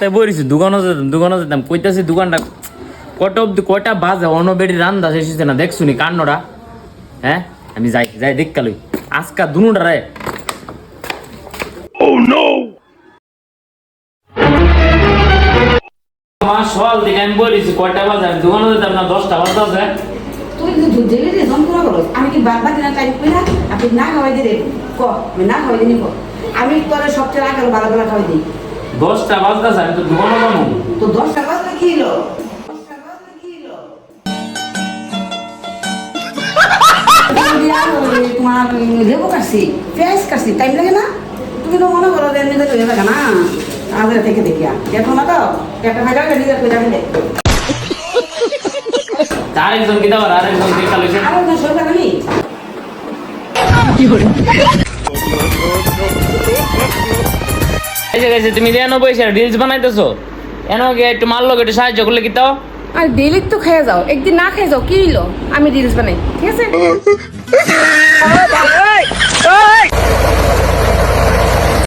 তাই বলিস দোকানে যেতাম কইতাছি দোকানটা কটা বাজে অনবেড়ি রান্দা শেষ হইছে না দেখছুনি কান্নটা হ্যাঁ আমি যাই দেখ কালই আজকা দুনুটা রে ও নো আমার সকাল থেকে আমি বলিছি কটা বাজে আমি দোকানে যেতাম না 10টা বাজে তুই জেলে রে যন্ত্রণা করো আমি কি বারবার দিন টাইম কই না আপনি না খাওয়াই দিলে আমি না খাওয়াই দিনি আমি তোরে সবচেয়ে আগে ভালো ভালো খাওয়াই দিই 10টা বাজে আমি তো দোকানে যাবো তো 10টা বাজলে কি হলো তোমার লেবু কাটছি পেঁয়াজ কাটছি টাইম লাগে না তুমি তো মনে করো এমনি তো হয়ে থাকে না আগে থেকে দেখিয়া দেখো না তো একটা ভাজা নিজের করে যাবে আরেকজন কি দাও আরেকজন কি কালো সে আরেকজন সরকার আমি এই যে তুমি দেনো পয়সা রিলস বানাইতেছো এনো গে একটু মারলো একটু সাহায্য করলে কি তাও আর ডেইলি তো খেয়ে যাও একদিন না খেয়ে যাও কি হইলো আমি রিলস বানাই ঠিক আছে